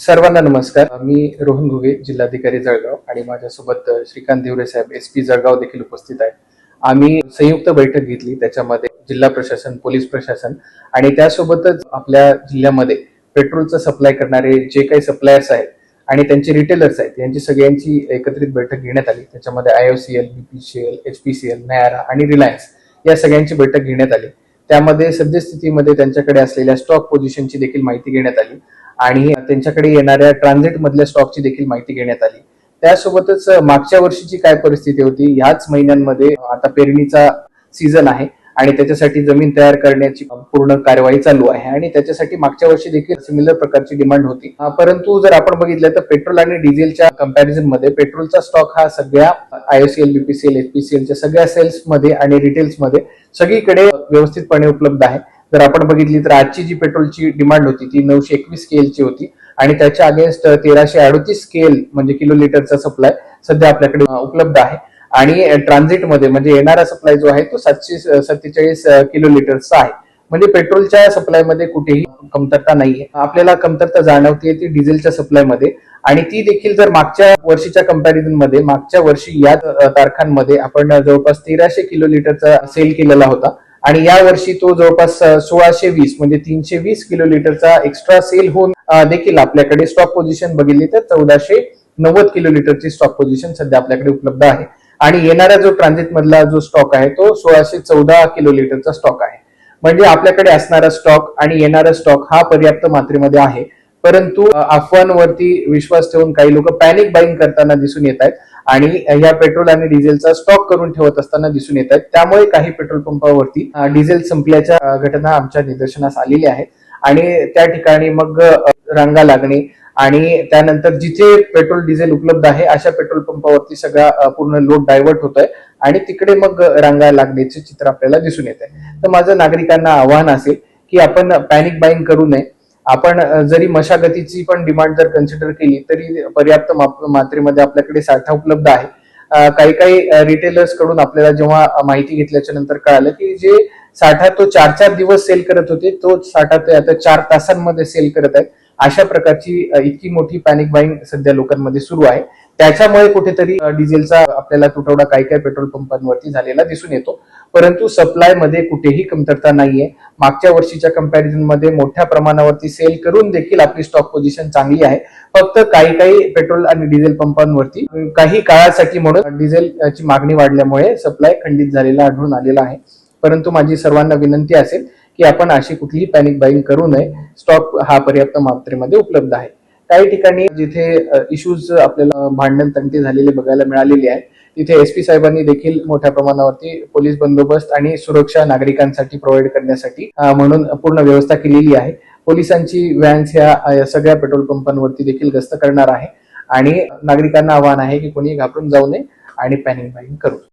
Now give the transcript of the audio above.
सर्वांना नमस्कार. मी रोहन घुगे, जिल्हाधिकारी जळगाव आणि माझ्यासोबत श्रीकांत दिवरे साहेब SP जळगाव देखील उपस्थित आहेत. आम्ही संयुक्त बैठक घेतली. त्याच्यामध्ये जिल्हा प्रशासन, पोलीस प्रशासन आणि त्यासोबतच आपल्या जिल्ह्यामध्ये पेट्रोलचं सप्लाय करणारे जे काही सप्लायर्स आहेत आणि त्यांचे रिटेलर्स आहेत यांची सगळ्यांची एकत्रित बैठक घेण्यात आली. त्याच्यामध्ये IOCL, BPCL, HPCL, नयारा आणि रिलायन्स या सगळ्यांची बैठक घेण्यात आली. त्यामध्ये सद्यस्थितीमध्ये त्यांच्याकडे असलेल्या स्टॉक पोझिशनची देखील माहिती घेण्यात आली आणि त्यांच्याकडे येणाऱ्या ट्रान्झिट मधल्या स्टॉकची देखील माहिती घेण्यात आली. त्यासोबतच मागच्या वर्षीची काय परिस्थिती होती, ह्याच महिन्यांमध्ये आता पेरणीचा सीझन आहे आणि त्याच्यासाठी जमीन तयार करण्याची पूर्ण कार्यवाही चालू आहे आणि त्याच्यासाठी मागच्या वर्षी देखील सिमिलर प्रकारची डिमांड होती. परंतु जर आपण बघितलं तर पेट्रोल आणि डिझेलच्या कंपॅरिझन मध्ये पेट्रोलचा स्टॉक हा सगळ्या IOCL, BPCL, HPCLच्या सगळ्या सेल्स मध्ये आणि रिटेल्स मध्ये सगळीकडे व्यवस्थितपणे उपलब्ध आहे. जर आपण बघितली तर आजची जी पेट्रोलची डिमांड होती ती 921 स्केलची होती आणि त्याच्या अगेन्स्ट 1338 स्केल म्हणजे किलो लिटरचा सप्लाय सध्या आपल्याकडे उपलब्ध आहे आणि ट्रान्झिट मध्ये म्हणजे येणारा सप्लाय जो आहे तो 747 किलो लिटरचा आहे. म्हणजे पेट्रोलच्या सप्लाय मध्ये कुठेही कमतरता नाहीये. आपल्याला कमतरता जाणवते ती डिझेलच्या सप्लाय मध्ये आणि ती देखील जर मागच्या वर्षीच्या कंपॅरिझन मध्ये मागच्या वर्षी या तारखांमध्ये आपण जवळपास 1300 किलो लिटरचा सेल केलेला होता आणि या वर्षी तो जवळपास 1620 म्हणजे 320 किलो लिटरचा एक्स्ट्रा सेल होऊन देखील आपल्याकडे स्टॉक पोझिशन बघितली तर 1490 किलो लिटरची स्टॉक पोझिशन सध्या आपल्याकडे उपलब्ध आहे आणि येणारा जो ट्रान्झिट मधला जो स्टॉक आहे तो 1614 किलो लिटरचा स्टॉक आहे. म्हणजे आपल्याकडे असणारा स्टॉक आणि येणारा स्टॉक हा पर्याप्त मात्रेमध्ये आहे. परंतु अफवांवरती विश्वास ठेवून काही लोक पॅनिक बाईंग करताना दिसून येत आहेत आणि या पेट्रोल आणि डिझेलचा स्टॉक करून ठेवत असताना दिसून येत आहेत. त्यामुळे काही पेट्रोल पंपावरती डिझेल संपल्याच्या घटना आमच्या निदर्शनास आलेल्या आहेत आणि त्या ठिकाणी मग रांगा लागणे आणि त्यानंतर जिथे पेट्रोल डिझेल उपलब्ध आहे अशा पेट्रोल पंपावरती सगळा पूर्ण लोड डायव्हर्ट होतोय आणि तिकडे मग रांगा लागण्याचे चित्र आपल्याला दिसून येत आहे. तर माझं नागरिकांना आव्हान असेल की आपण पॅनिक बाईंग करू नये. आपण जरी मशागतीची पण डिमांड जर कन्सिडर केली तरी पर्याप्त मात्रेमध्ये आपल्याकडे साठा उपलब्ध आहे. काही काही रिटेलर्स कडून आपल्याला जेव्हा माहिती घेतल्याच्या नंतर कळालं की जे साठा तो 4-4 दिवस सेल करत होते तो साठा ते आता 4 तासांमध्ये सेल करत आहेत. अशा प्रकारची इतकी मोठी पॅनिक बाईंग सध्या लोकांमध्ये सुरू आहे. त्याच्यामुळे कुठेतरी डिझेलचा आपल्याला तुटवडा काही काही पेट्रोल पंपांवरती झालेला दिसून येतो. परंतु सप्लाय मध्ये कुठेही कमतरता नाहीये. मागच्या वर्षीच्या कंपॅरिझन मध्ये मोठ्या प्रमाणावरती सेल करून देखील आपली स्टॉक पोझिशन चांगली आहे. फक्त काही काही पेट्रोल आणि डिझेल पंपांवरती काही काळासाठी म्हणून डिझेलची मागणी वाढल्यामुळे सप्लाय खंडित झालेला आढळून आलेला आहे. परंतु माझी सर्वांना विनंती असेल की आपण अशी कुठलीही पॅनिक बाईंग करू नये. स्टॉक हा पर्याप्त मात्रेमध्ये उपलब्ध आहे. काही ठिकाणी जिथे इश्यूज आपल्याला भांडण तंटे झालेले बघायला मिळालेले आहेत तिथे SP साहेबांनी देखील मोठ्या प्रमाणावरती पोलीस बंदोबस्त आणि सुरक्षा नागरिकांसाठी प्रोव्हाइड करण्यासाठी म्हणून पूर्ण व्यवस्था केलेली आहे. पोलिसांची व्हॅन्स ह्या सगळ्या पेट्रोल पंपांवरती देखील गस्त करणार आहे आणि नागरिकांना आवाहन आहे की कोणी घाबरून जाऊ नये आणि पॅनिक बाईंग करू